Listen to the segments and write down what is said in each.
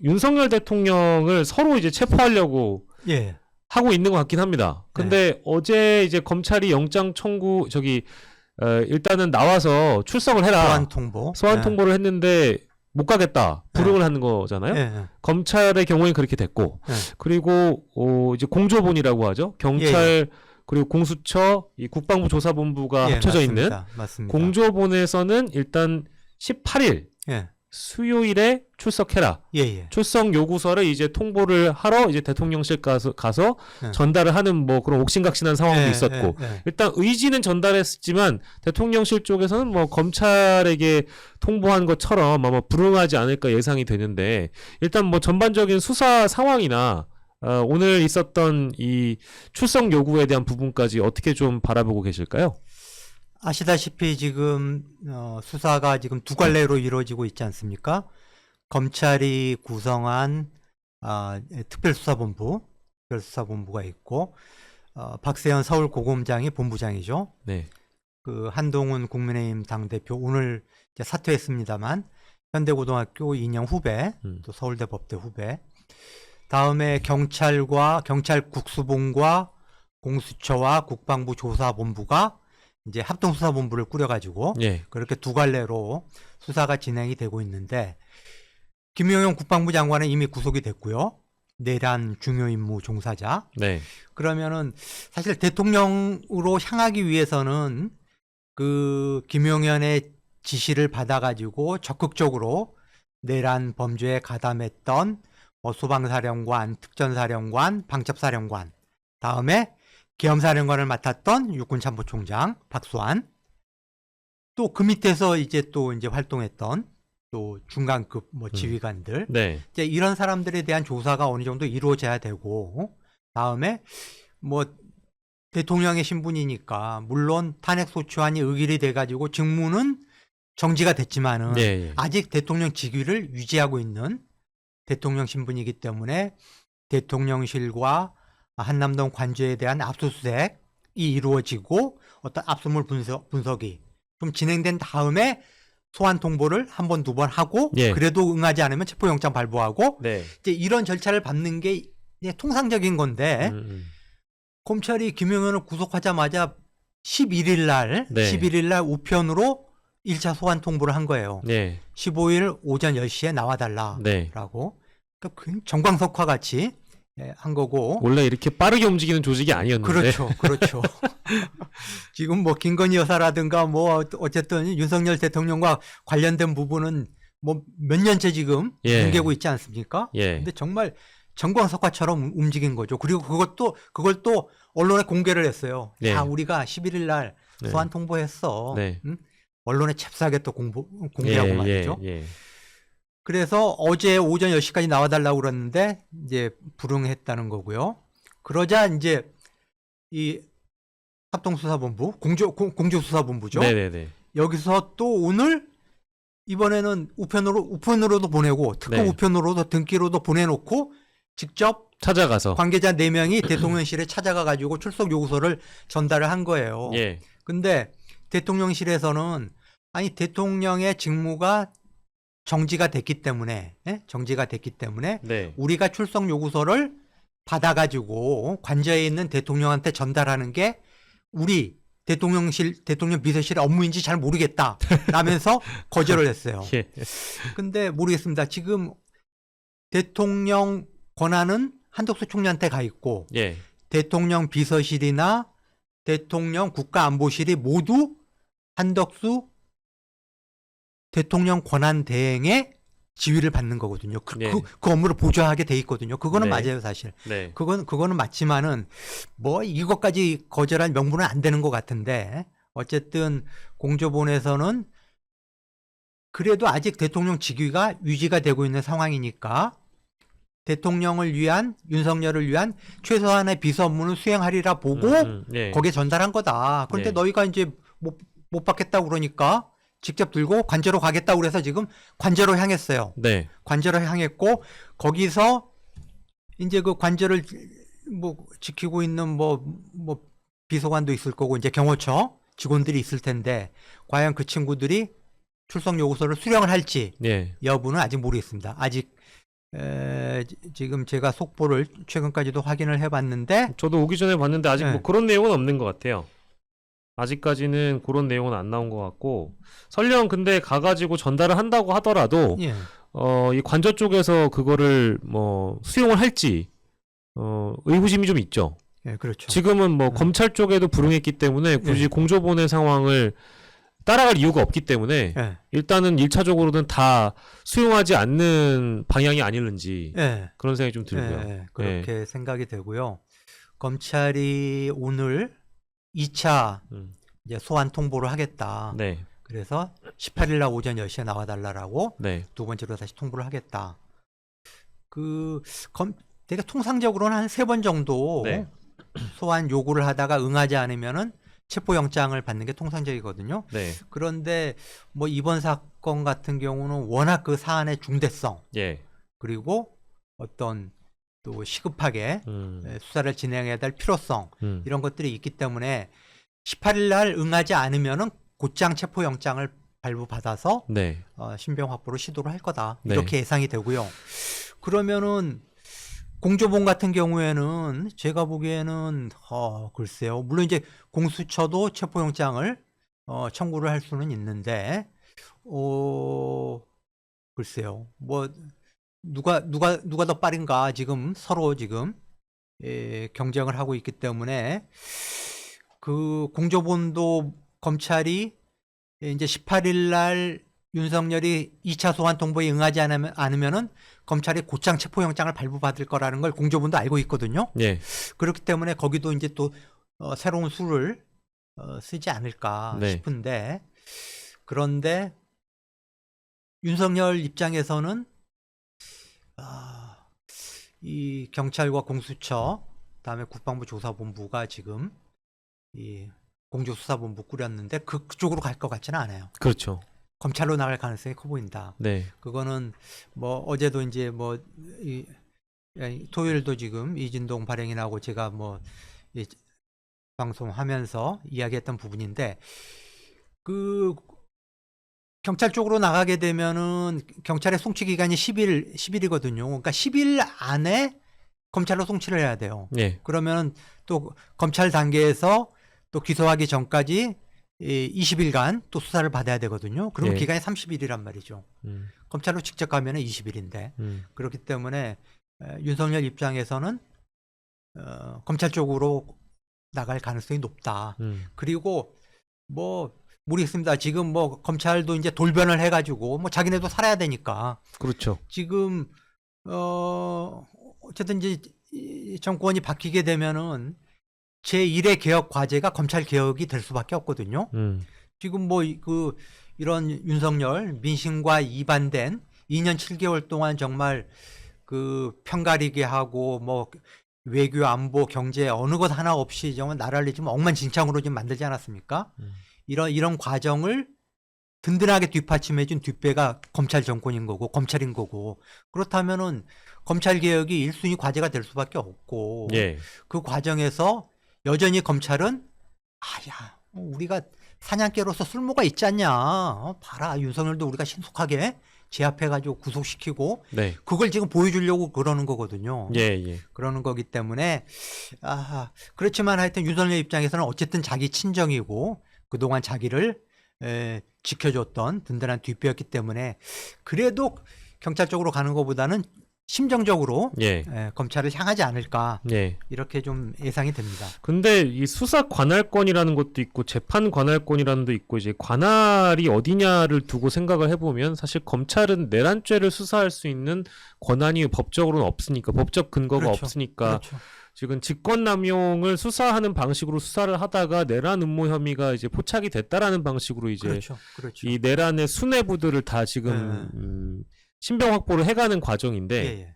윤석열 대통령을 서로 이제 체포하려고 예. 하고 있는 것 같긴 합니다. 근데 어제 이제 검찰이 영장 청구 일단은 나와서 출석을 해라. 소환 통보를 했는데 못 가겠다. 불응을 하는 거잖아요. 예. 검찰의 경우에 그렇게 됐고, 그리고 이제 공조본이라고 하죠. 경찰 그리고 공수처, 이 국방부 조사본부가 합쳐져 있는 맞습니다. 공조본에서는 일단 18일 수요일에 출석해라. 출석 요구서를 이제 통보를 하러 이제 대통령실 가서 전달을 하는 뭐 그런 옥신각신한 상황도 있었고, 일단 의지는 전달했지만 대통령실 쪽에서는 뭐 검찰에게 통보한 것처럼 아마 불응하지 않을까 예상이 되는데, 일단 뭐 전반적인 수사 상황이나 오늘 있었던 이 출석 요구에 대한 부분까지 어떻게 좀 바라보고 계실까요? 아시다시피 지금 수사가 지금 두 갈래로 이루어지고 있지 않습니까? 검찰이 구성한 특별수사본부가 있고, 박세현 서울고검장이 본부장이죠. 네. 그 한동훈 국민의힘 당대표 오늘 이제 사퇴했습니다만 현대고등학교 2년 후배, 또 서울대 법대 후배. 다음에 경찰과 경찰국수본과 공수처와 국방부 조사본부가 이제 합동수사본부를 꾸려가지고 그렇게 두 갈래로 수사가 진행이 되고 있는데, 김용현 국방부 장관은 이미 구속이 됐고요. 내란 중요임무 종사자. 그러면은 사실 대통령으로 향하기 위해서는 그 김용현의 지시를 받아가지고 적극적으로 내란 범죄에 가담했던 소방사령관, 특전사령관, 방첩사령관, 다음에 계엄사령관을 맡았던 육군참모총장 박수환, 또 그 밑에서 이제 활동했던 또 중간급 뭐 지휘관들, 이제 이런 사람들에 대한 조사가 어느 정도 이루어져야 되고, 다음에 뭐 대통령의 신분이니까 물론 탄핵소추안이 의결이 돼가지고 직무는 정지가 됐지만은 아직 대통령 직위를 유지하고 있는 대통령 신분이기 때문에 대통령실과 한남동 관저에 대한 압수수색이 이루어지고 어떤 압수물 분석이 좀 진행된 다음에 소환 통보를 한 번, 두 번 하고 그래도 응하지 않으면 체포영장 발부하고 이제 이런 절차를 밟는 게 통상적인 건데, 검찰이 김용현을 구속하자마자 11일 날 우편으로 1차 소환 통보를 한 거예요. 15일 오전 10시에 나와달라라고. 그러니까 정광석화 같이 한 거고. 원래 이렇게 빠르게 움직이는 조직이 아니었는데. 그렇죠. 지금 뭐 김건희 여사라든가 뭐 어쨌든 윤석열 대통령과 관련된 부분은 뭐 몇 년째 지금 공개하고 있지 않습니까? 근데 정말 정광석화처럼 움직인 거죠. 그리고 그걸 또 언론에 공개를 했어요. 자, 우리가 11일 날 소환 통보했어. 언론에 잽싸게 또 공개하고 말이죠. 그래서 어제 오전 10시까지 나와달라고 그랬는데 이제 불응했다는 거고요. 그러자 이제 이 합동수사본부, 공조수사본부죠. 여기서 또 오늘 이번에는 우편으로도 보내고 특검 우편으로도 등기로도 보내놓고 직접 찾아가서 관계자 4명이 대통령실에 찾아가 가지고 출석 요구서를 전달을 한 거예요. 근데 대통령실에서는 아니 대통령의 직무가 정지가 됐기 때문에 우리가 출석 요구서를 받아가지고 관저에 있는 대통령한테 전달하는 게 우리 대통령 비서실의 업무인지 잘 모르겠다 라면서 거절을 했어요. 근데 모르겠습니다. 지금 대통령 권한은 한덕수 총리한테 가 있고 대통령 비서실이나 대통령 국가안보실이 모두 한덕수 대통령 권한 대행의 지휘를 받는 거거든요. 그 업무를 보좌하게 돼 있거든요. 그거는 맞아요, 사실. 그거는 맞지만은 뭐 이것까지 거절할 명분은 안 되는 것 같은데, 어쨌든 공조본에서는 그래도 아직 대통령 직위가 유지가 되고 있는 상황이니까 대통령을 위한, 윤석열을 위한 최소한의 비서 업무는 수행하리라 보고 거기에 전달한 거다. 그런데 너희가 이제 못 받겠다고 그러니까 직접 들고 관저로 가겠다고 그래서 지금 관저로 향했어요. 관저로 향했고, 거기서 이제 그 관저를 뭐 지키고 있는 뭐 비서관도 있을 거고 이제 경호처 직원들이 있을 텐데, 과연 그 친구들이 출석 요구서를 수령을 할지 여부는 아직 모르겠습니다. 아직 지금 제가 속보를 최근까지도 확인을 해봤는데 저도 오기 전에 봤는데 아직 뭐 그런 내용은 없는 것 같아요. 아직까지는 그런 내용은 안 나온 것 같고 설령 근데 가가지고 전달을 한다고 하더라도 이 관저 쪽에서 그거를 뭐 수용을 할지 의구심이 좀 있죠. 예, 그렇죠. 지금은 뭐 검찰 쪽에도 불응했기 때문에 굳이 공조본의 상황을 따라갈 이유가 없기 때문에 일단은 1차적으로는 다 수용하지 않는 방향이 아닐는지 그런 생각이 좀 들고요. 그렇게 생각이 되고요. 검찰이 오늘 2차 이제 소환 통보를 하겠다. 그래서 18일 날 오전 10시에 나와달라고 두 번째로 다시 통보를 하겠다. 되게 통상적으로는 한 3번 정도 소환 요구를 하다가 응하지 않으면은 체포영장을 받는 게 통상적이거든요. 그런데 뭐 이번 사건 같은 경우는 워낙 그 사안의 중대성 그리고 어떤 또 시급하게 수사를 진행해야 될 필요성 이런 것들이 있기 때문에 18일 날 응하지 않으면은 곧장 체포영장을 발부받아서 신병 확보를 시도를 할 거다. 이렇게 예상이 되고요. 그러면은 공조본 같은 경우에는 제가 보기에는 글쎄요. 물론 이제 공수처도 체포영장을 청구를 할 수는 있는데 글쎄요. 뭐 누가 더 빠른가 지금 서로 지금 경쟁을 하고 있기 때문에 그 공조본도 검찰이 이제 18일 날 윤석열이 2차 소환 통보에 응하지 않으면은 검찰이 곧장 체포영장을 발부받을 거라는 걸 공조본도 알고 있거든요. 그렇기 때문에 거기도 이제 또 새로운 수를 쓰지 않을까 싶은데 그런데 윤석열 입장에서는 이 경찰과 공수처 그다음에 국방부 조사본부가 지금 이 공조수사본부 꾸렸는데 그쪽으로 갈 것 같지는 않아요. 그렇죠. 검찰로 나갈 가능성이 커 보인다. 그거는 뭐 어제도 이제 뭐 토요일도 지금 이진동 발행이 나고 제가 뭐 방송하면서 이야기했던 부분인데 그 경찰 쪽으로 나가게 되면은 경찰의 송치 기간이 10일이거든요. 그러니까 10일 안에 검찰로 송치를 해야 돼요. 그러면 또 검찰 단계에서 또 기소하기 전까지 20일간 또 수사를 받아야 되거든요. 그럼 기간이 30일이란 말이죠. 검찰로 직접 가면 20일인데 그렇기 때문에 윤석열 입장에서는 검찰 쪽으로 나갈 가능성이 높다. 그리고 뭐 모르겠습니다. 지금 뭐 검찰도 이제 돌변을 해가지고 뭐 자기네도 살아야 되니까. 그렇죠. 지금 어쨌든 이제 정권이 바뀌게 되면은 제1의 개혁 과제가 검찰 개혁이 될 수밖에 없거든요. 지금 뭐 이런 윤석열 민심과 이반된 2년 7개월 동안 정말 그 편가리게 하고 뭐 외교, 안보, 경제 어느 것 하나 없이 정말 나라를 지금 엉망진창으로 지금 만들지 않았습니까? 이런 과정을 든든하게 뒷받침해준 뒷배가 검찰 정권인 거고 검찰인 거고 그렇다면은 검찰 개혁이 1순위 과제가 될 수밖에 없고 그 과정에서 여전히 검찰은 우리가 사냥개로서 쓸모가 있지 않냐. 봐라 윤석열도 우리가 신속하게 제압해가지고 구속시키고 그걸 지금 보여주려고 그러는 거거든요. 그러는 거기 때문에 그렇지만 하여튼 윤석열 입장에서는 어쨌든 자기 친정이고 그동안 자기를 지켜줬던 든든한 뒷배였기 때문에 그래도 경찰 쪽으로 가는 것보다는 심정적으로 검찰을 향하지 않을까 이렇게 좀 예상이 됩니다. 근데 이 수사 관할권이라는 것도 있고 재판 관할권이라는 것도 있고 이제 관할이 어디냐를 두고 생각을 해보면 사실 검찰은 내란죄를 수사할 수 있는 권한이 법적으로는 없으니까 법적 근거가 없으니까 지금 직권남용을 수사하는 방식으로 수사를 하다가 내란 음모 혐의가 이제 포착이 됐다라는 방식으로 이제 이 내란의 수뇌부들을 다 지금 신병 확보를 해가는 과정인데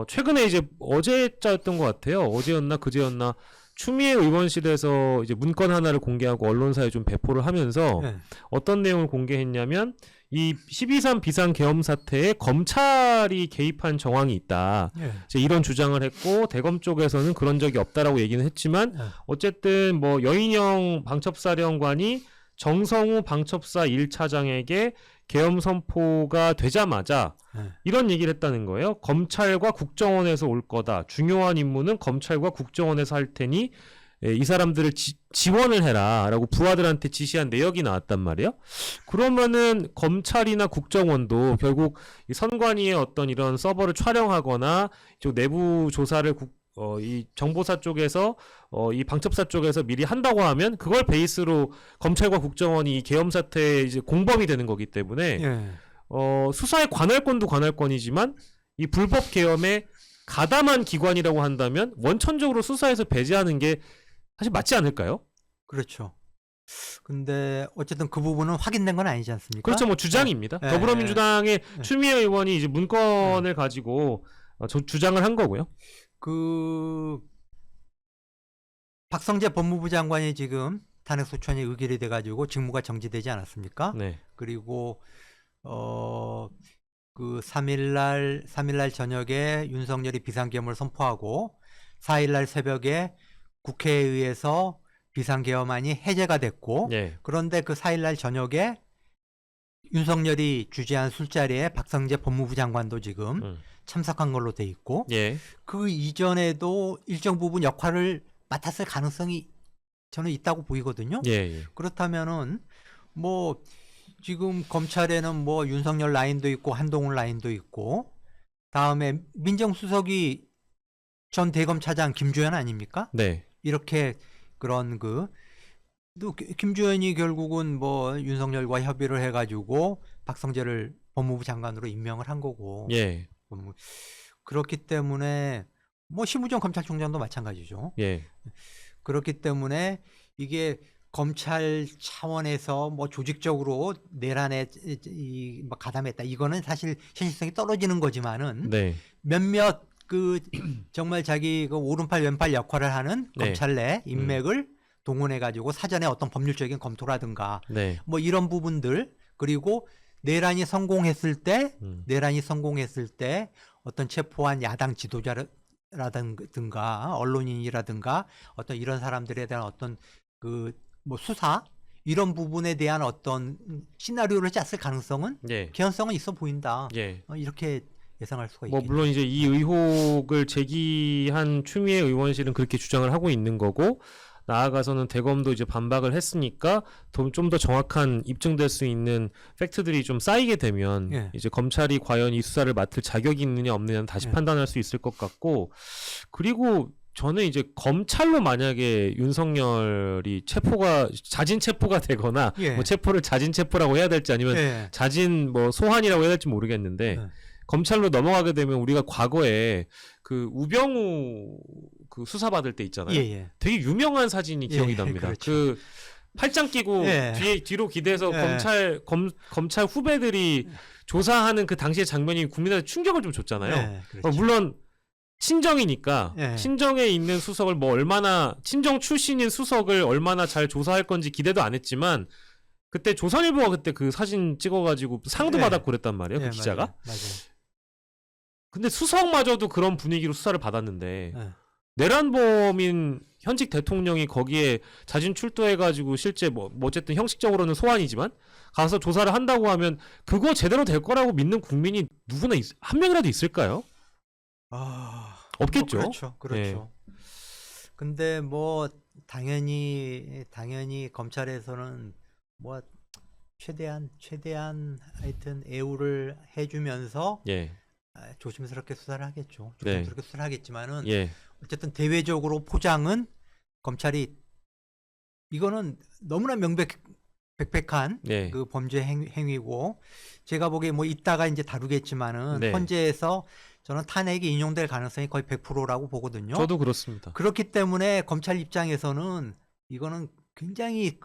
최근에 이제 어제자였던 것 같아요. 어제였나 그제였나 추미애 의원실에서 이제 문건 하나를 공개하고 언론사에 좀 배포를 하면서 어떤 내용을 공개했냐면 이 12.3 비상계엄 사태에 검찰이 개입한 정황이 있다. 이제 이런 주장을 했고 대검 쪽에서는 그런 적이 없다라고 얘기는 했지만 어쨌든 뭐 여인영 방첩사령관이 정성우 방첩사 1차장에게 계엄 선포가 되자마자 이런 얘기를 했다는 거예요. 검찰과 국정원에서 올 거다. 중요한 임무는 검찰과 국정원에서 할 테니 이 사람들을 지원을 해라라고 부하들한테 지시한 내역이 나왔단 말이에요. 그러면은 검찰이나 국정원도 결국 이 선관위의 어떤 이런 서버를 촬영하거나 이 내부 조사를 이 정보사 쪽에서 이 방첩사 쪽에서 미리 한다고 하면 그걸 베이스로 검찰과 국정원이 이 계엄 사태에 이제 공범이 되는 거기 때문에 수사에 관할권도 관할권이지만 이 불법 계엄에 가담한 기관이라고 한다면 원천적으로 수사에서 배제하는 게 사실 맞지 않을까요? 그렇죠. 근데 어쨌든 그 부분은 확인된 건 아니지 않습니까? 그렇죠. 뭐 주장입니다. 더불어민주당의 추미애 의원이 이제 문건을 가지고 주장을 한 거고요. 박성재 법무부 장관이 지금 탄핵 소추안이 의결이 돼가지고 직무가 정지되지 않았습니까? 네. 그리고 3일날 저녁에 윤석열이 비상계엄을 선포하고 4일날 새벽에 국회에 의해서 비상계엄안이 해제가 됐고 그런데 그 4일날 저녁에 윤석열이 주재한 술자리에 박성재 법무부 장관도 지금 참석한 걸로 돼 있고 그 이전에도 일정 부분 역할을 맡았을 가능성이 저는 있다고 보이거든요. 그렇다면은 뭐 지금 검찰에는 뭐 윤석열 라인도 있고 한동훈 라인도 있고 다음에 민정수석이 전 대검차장 김주현 아닙니까? 이렇게 그런 또 김주현이 결국은 뭐 윤석열과 협의를 해가지고 박성재를 법무부 장관으로 임명을 한 거고. 그렇기 때문에 뭐 심우정 검찰총장도 마찬가지죠. 그렇기 때문에 이게 검찰 차원에서 뭐 조직적으로 내란에 뭐 가담했다. 이거는 사실 현실성이 떨어지는 거지만은 몇몇 정말 자기 오른팔 왼팔 역할을 하는 검찰 내 인맥을 동원해 가지고 사전에 어떤 법률적인 검토라든가 뭐 이런 부분들 그리고 내란이 성공했을 때 어떤 체포한 야당 지도자라든가 언론인이라든가 어떤 이런 사람들에 대한 어떤 뭐 수사 이런 부분에 대한 어떤 시나리오를 짰을 가능성은 개연성은 있어 보인다. 이렇게 예상할 수가 있겠죠. 물론 이제 이 의혹을 제기한 추미애 의원실은 그렇게 주장을 하고 있는 거고 나아가서는 대검도 이제 반박을 했으니까 좀 더 정확한 입증될 수 있는 팩트들이 좀 쌓이게 되면 이제 검찰이 과연 이 수사를 맡을 자격이 있느냐 없느냐는 다시 판단할 수 있을 것 같고 그리고 저는 이제 검찰로 만약에 윤석열이 자진 체포가 되거나 뭐 체포를 자진 체포라고 해야 될지 아니면 자진 뭐 소환이라고 해야 될지 모르겠는데 검찰로 넘어가게 되면 우리가 과거에 우병우 수사받을 때 있잖아요. 되게 유명한 사진이 기억이 납니다. 그렇죠. 팔짱 끼고 뒤로 기대서 검찰 후배들이 조사하는 그 당시의 장면이 국민한테 충격을 좀 줬잖아요. 그렇죠. 물론 친정이니까 친정에 있는 수석을 친정 출신인 수석을 얼마나 잘 조사할 건지 기대도 안 했지만 그때 조선일보가 그때 그 사진 찍어가지고 상도 받았고 그랬단 말이에요. 그 기자가. 맞아요. 근데 수석마저도 그런 분위기로 수사를 받았는데 내란범인 현직 대통령이 거기에 자진 출두해가지고 실제 뭐 어쨌든 형식적으로는 소환이지만 가서 조사를 한다고 하면 그거 제대로 될 거라고 믿는 국민이 누구나 한 명이라도 있을까요? 없겠죠. 그렇죠. 근데 뭐 당연히 검찰에서는 뭐 최대한 하여튼 애우를 해주면서 조심스럽게 수사를 하겠죠. 조심스럽게 수사를 하겠지만은 어쨌든 대외적으로 포장은 검찰이 이거는 너무나 명백한 그 범죄 행위고 제가 보기에 뭐 이따가 이제 다루겠지만은 헌재에서 저는 탄핵이 인용될 가능성이 거의 100%라고 보거든요. 저도 그렇습니다. 그렇기 때문에 검찰 입장에서는 이거는 굉장히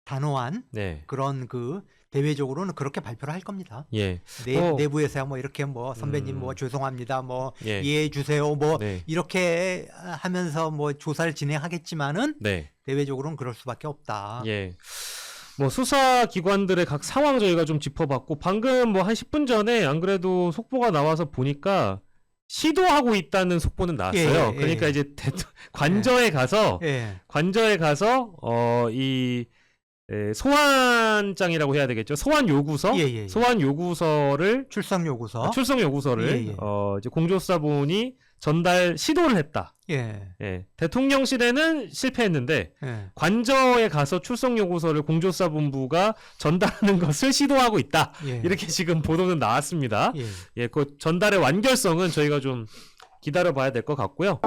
단호한 그런 대외적으로는 그렇게 발표를 할 겁니다. 내부에서야 뭐 이렇게 뭐 선배님 뭐 죄송합니다 뭐 이해해 주세요 뭐 이렇게 하면서 뭐 조사를 진행하겠지만은 대외적으로는 그럴 수밖에 없다. 뭐 수사기관들의 각 상황 저희가 좀 짚어봤고 방금 뭐 한 10분 전에 안 그래도 속보가 나와서 보니까 시도하고 있다는 속보는 나왔어요. 그러니까 이제 관저에 가서 이 소환장이라고 해야 되겠죠. 소환 요구서, 소환 요구서를 출석 요구서, 출석 요구서를 이제 공조사분이 전달 시도를 했다. 대통령실에는 실패했는데 관저에 가서 출석 요구서를 공조사본부가 전달하는 것을 시도하고 있다. 이렇게 지금 보도는 나왔습니다. 그 전달의 완결성은 저희가 좀 기다려봐야 될 것 같고요.